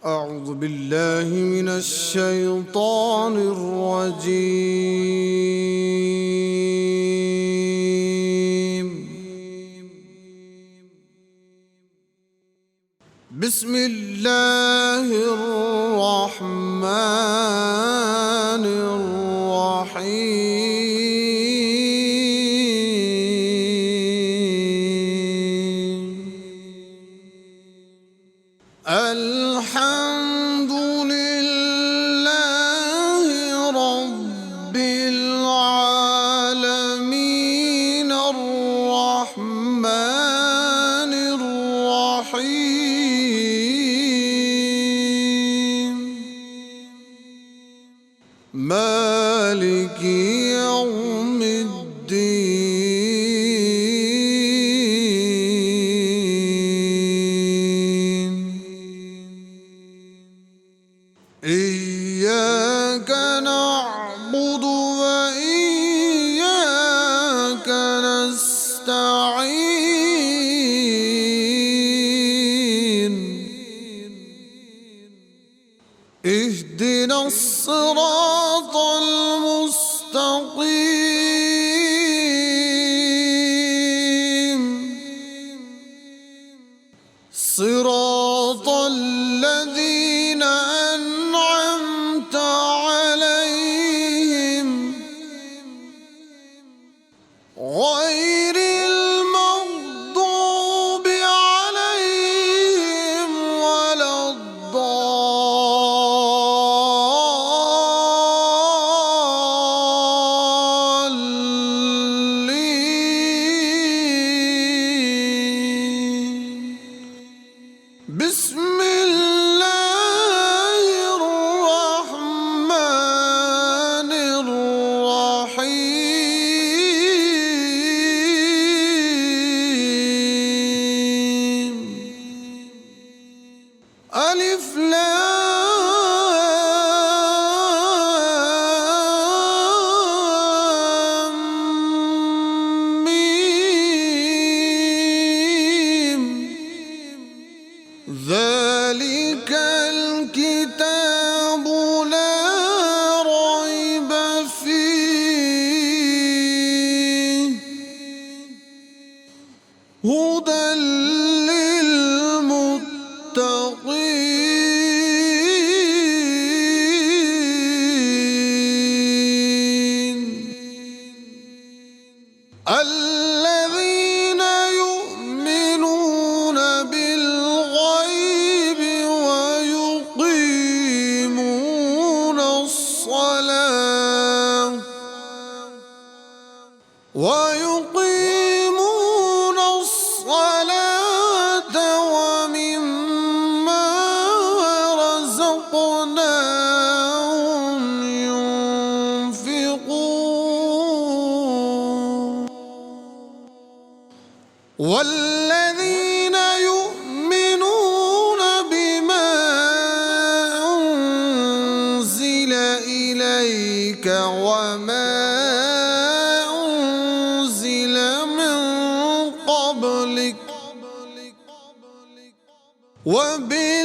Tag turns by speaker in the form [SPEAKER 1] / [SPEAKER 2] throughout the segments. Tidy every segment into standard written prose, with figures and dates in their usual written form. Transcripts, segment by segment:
[SPEAKER 1] أعوذ بالله من الشيطان الرجيم. بسم الله الرحمن الرحيم. الحمد لله رب العالمين الرحمن الرحيم مالك يوم الدين. إياك نعبد وإياك نستعين. اهدنا الصراط المستقيم صراط الذين أنعمت عليهم غير المغضوب عليهم ولا الضالين. بسم الله الرحمن الرحيم. ألف لام ميم. ذلك الكتاب لا ريب فيه هدى للمتقين الذين يؤمنون بالغيب ويقيمون الصلاة ومما رزقناهم ينفقون. والذين يؤمنون بما أنزل إليك وما أنزل من قبلك وبالآخرة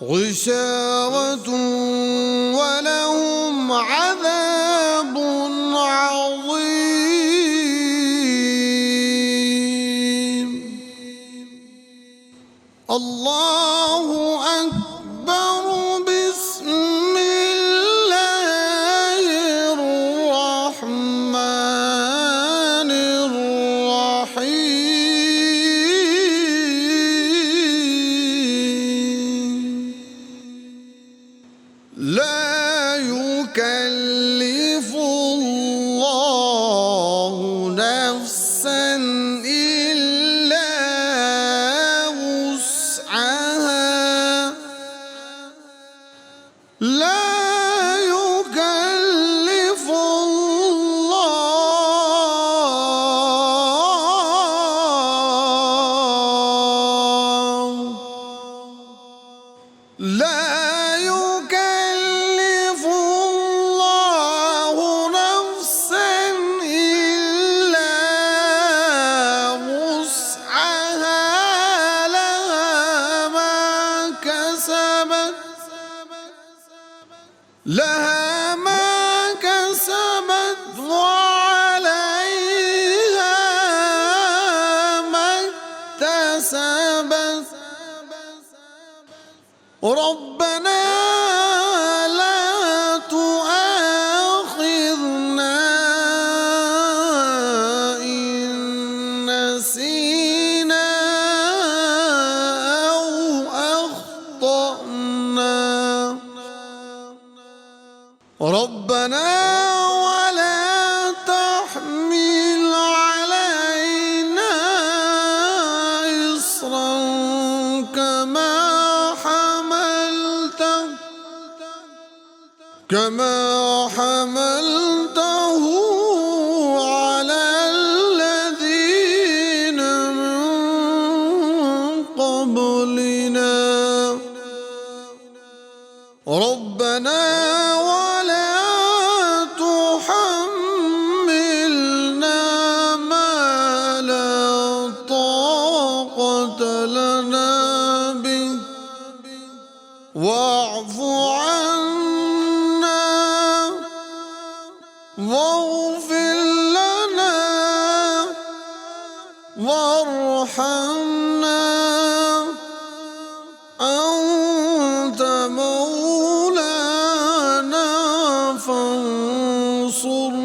[SPEAKER 1] غشاوة ولهم عذاب عظيم. الله أكبر. بسم الله الرحمن الرحيم. لا يكلف الله نفسا إلا وسعها. لا يكلف الله لا يكلف الله نفسا إلا وسعها. لها ما كسبت وعليها ما اكتسبت. ربنا لا تؤاخذنا إن نسينا أو أخطأنا. ربنا ولا تحمل علينا إصرا كما حملته على الذين من قبلنا. ربنا ولا تحملنا ما لا طاقة لنا به واعف عنا واغفر لنا وارحمنا أنت مولانا فانصرنا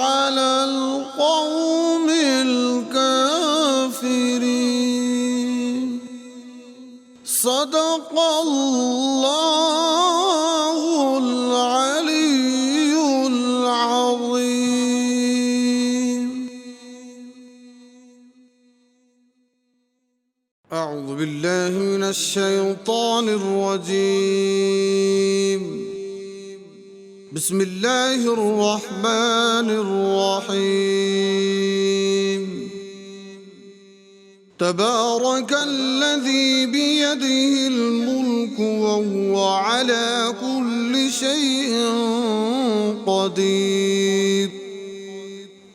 [SPEAKER 1] على القوم الكافرين. صدق الله العلي العظيم. أعوذ بالله من الشيطان الرجيم. بسم الله الرحمن الرحيم. تبارك الذي بيده الملك وهو على كل شيء قدير.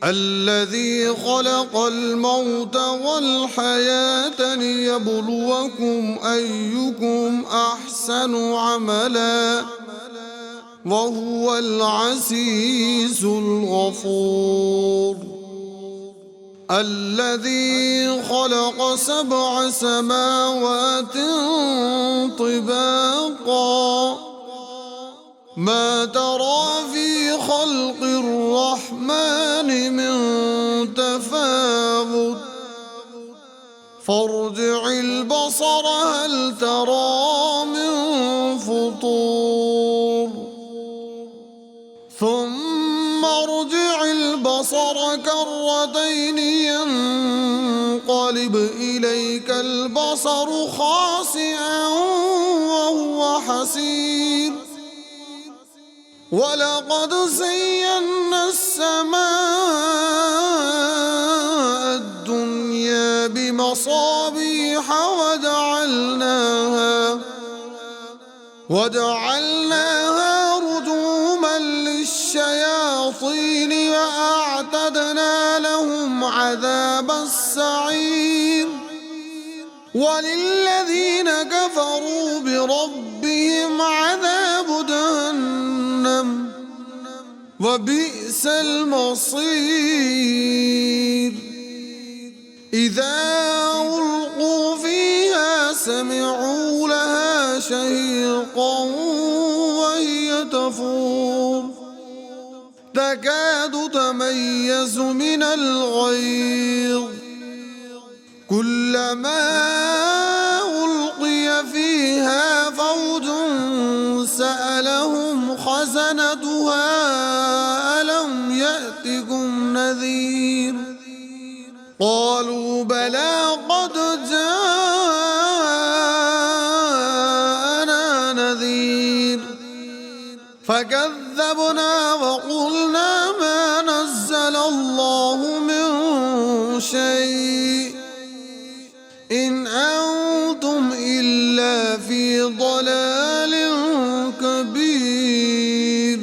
[SPEAKER 1] الذي خلق الموت والحياة ليبلوكم أيكم أحسن عملا وهو العزيز الغفور. الذي خلق 7 سماوات طباقا ما ترى في خلق الرحمن من تفاوت فارجع البصر هل ترى من فطور ثم ارجع البصر كرتين ينقلب إليك البصر خاسئا وهو حسير. ولقد زينا السماء الدنيا بمصابيح وجعلناها رجوما للشياطين وأعتدنا لهم عذاب السعير. وللذين كفروا بربهم عذاب جهنم وبئس المصير إذا ألقوا فيها سمعوا لها شهيقا وهي تفور تكاد تميز من الغيظ كلما ألقي فيها فوج سألهم خزنتها ألم يأتكم نذير قالوا بلى قد جاءنا نذير فكذبنا وقلنا ما نزل الله من شيء إن أنتم إلا في ضلال كبير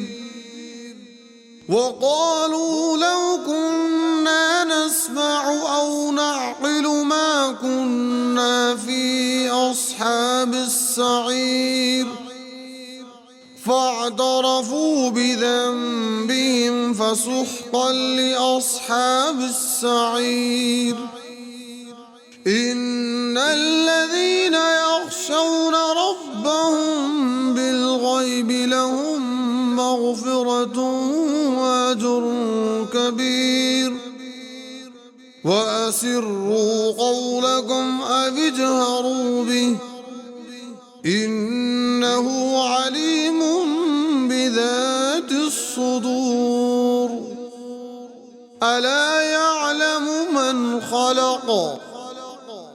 [SPEAKER 1] وقالوا لو كنا نسمع أو نعقل ما كنا في أصحاب السعير فاعترفوا بذنبهم فسحقا لأصحاب السعير إن الذين يخشون ربهم بالغيب لهم مغفرة وأجر كبير وأسروا قولكم أو اجهروا به إنه عليم بذات الصدور ألا يعلم من خلق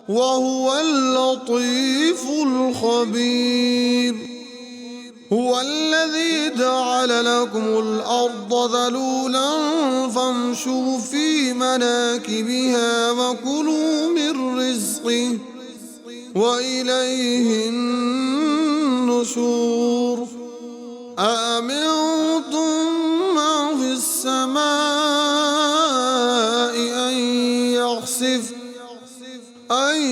[SPEAKER 1] وهو اللطيف الخبير هو الذي جعل لكم الأرض ذلولا فامشوا في مناكبها وكلوا من رزقه وإليه النشور أأمنتم من في السماء أن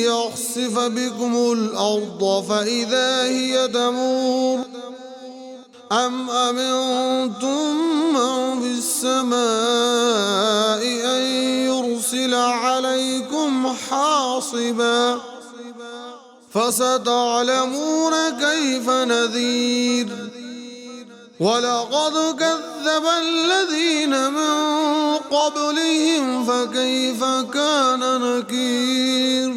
[SPEAKER 1] يخسف بكم الأرض فإذا هي تمور أم أمنتم من في السماء أن يرسل عليكم حاصبا فستعلمون كيف نذير ولقد كذب الذين من قبلهم فكيف كان نكير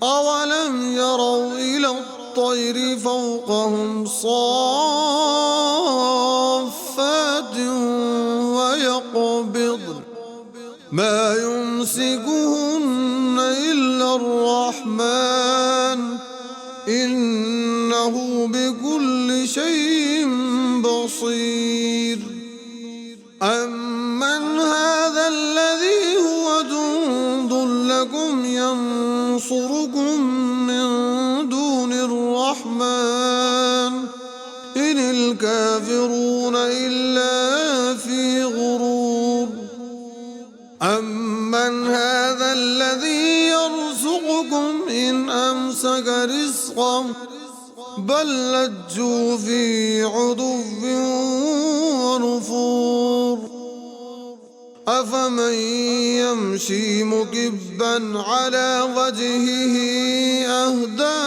[SPEAKER 1] أولم يروا إلى الطير فوقهم صافات ويقبضن ما يمسكهن إلا الرحمن إنه بكل شيء بصير أمن هذا الذي هو جند لكم ينصركم من دون الرحمن إن الكافرون إلا في غرور أمن هذا الذي يرزقكم إن أمسك رزقه بل لجوا في عتو ونفور أفمن يمشي مكبا على وجهه أهدى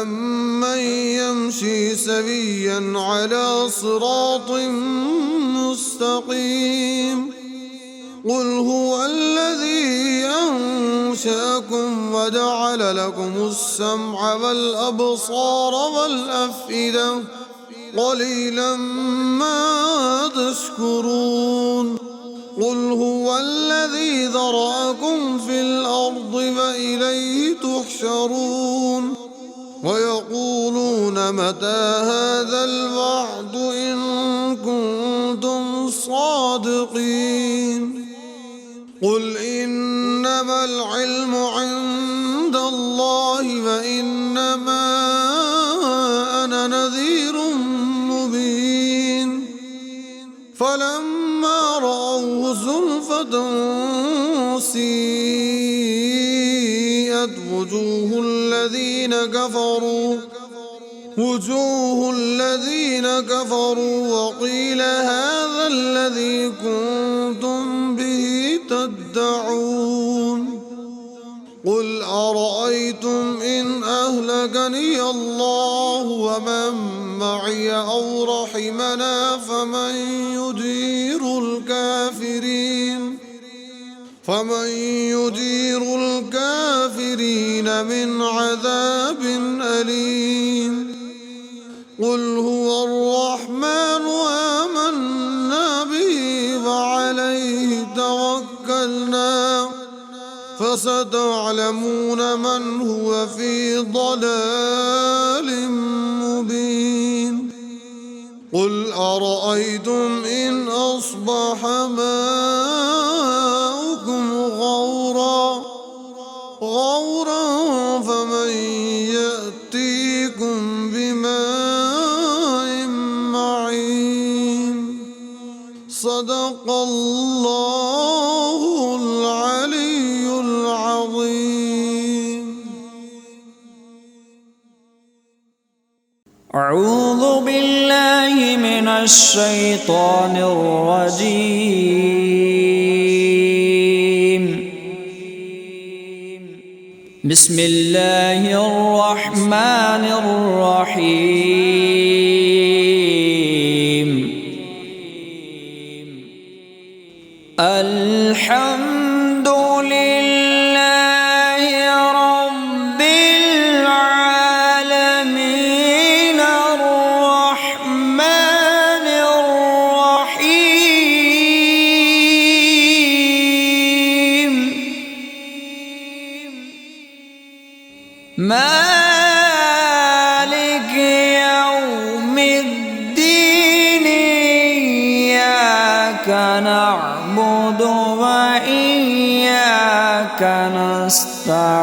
[SPEAKER 1] أمن يمشي سويا على صراط مستقيم قل هو الذي أنشأكم وجعل لكم السمع والأبصار والأفئدة قليلا ما تشكرون قل هو الذي ذرأكم في الأرض وإليه تحشرون ويقولون متى هذا الوعد إن كنتم صادقين قل إنما العلم عند الله وإنما أنا نذير مبين فلا فلما رأوه زلفة سيئت وجوه الذين كفروا وقيل هذا الذي كنتم به تدعون قل أرأيتم إن أهلكني الله ومن معي أو رحمنا فمن يجير الكافرين من عذاب أليم قل هو الرحمن آمنا به فعليه توكلنا فستعلمون من هو في ضلال مبين قل أرأيتم إن أصبح ماؤكم غورا فمن يأتيكم بماء معين صدق الله العلي العظيم.
[SPEAKER 2] أعوذ بالله من الشيطان الرجيم. بسم الله الرحمن الرحيم. الحمد لله رب العالمين الرحمن الرحيم مالك يوم الدين إياك نعبد وإياك نستعين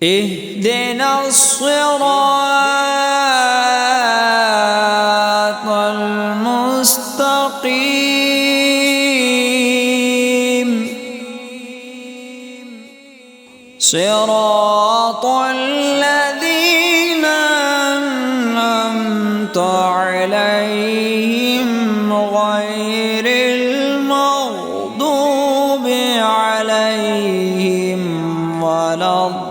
[SPEAKER 2] اهدنا الصراط المستقيم صراط الذين أنعمت عليهم غير المغضوب عليهم ولا الضالين.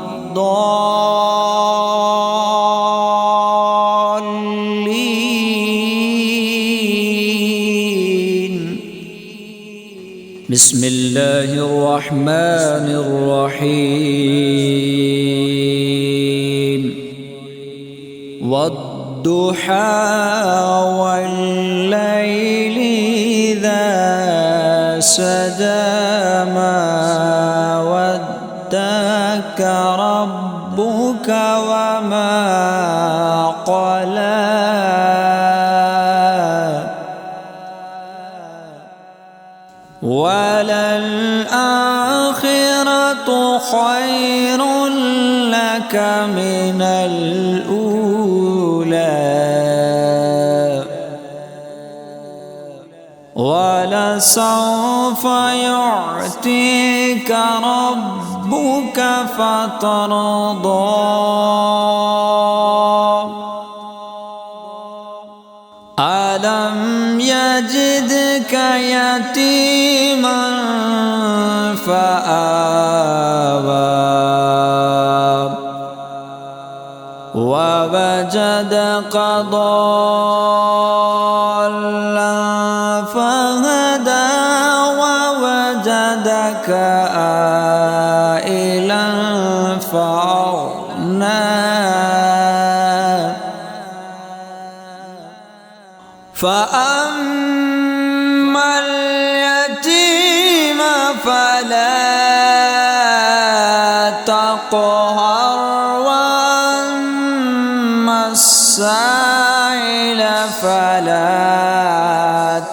[SPEAKER 2] بسم الله الرحمن الرحيم. والضحى والليل إذا سجى ما ودعك ربك وما قلى وللآخرة خير لك من الأولى ولسوف يعطيك ربك فترضى ألم يجدك يتيما فآوى ووجدك ضالا فهدى ووجدك عائلا فأغنى فأما اليتيم فلا تقهر وأما السائل فلا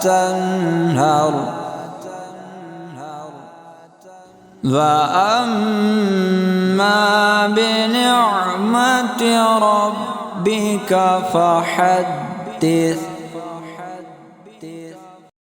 [SPEAKER 2] تنهر فأما بنعمة ربك فحدث.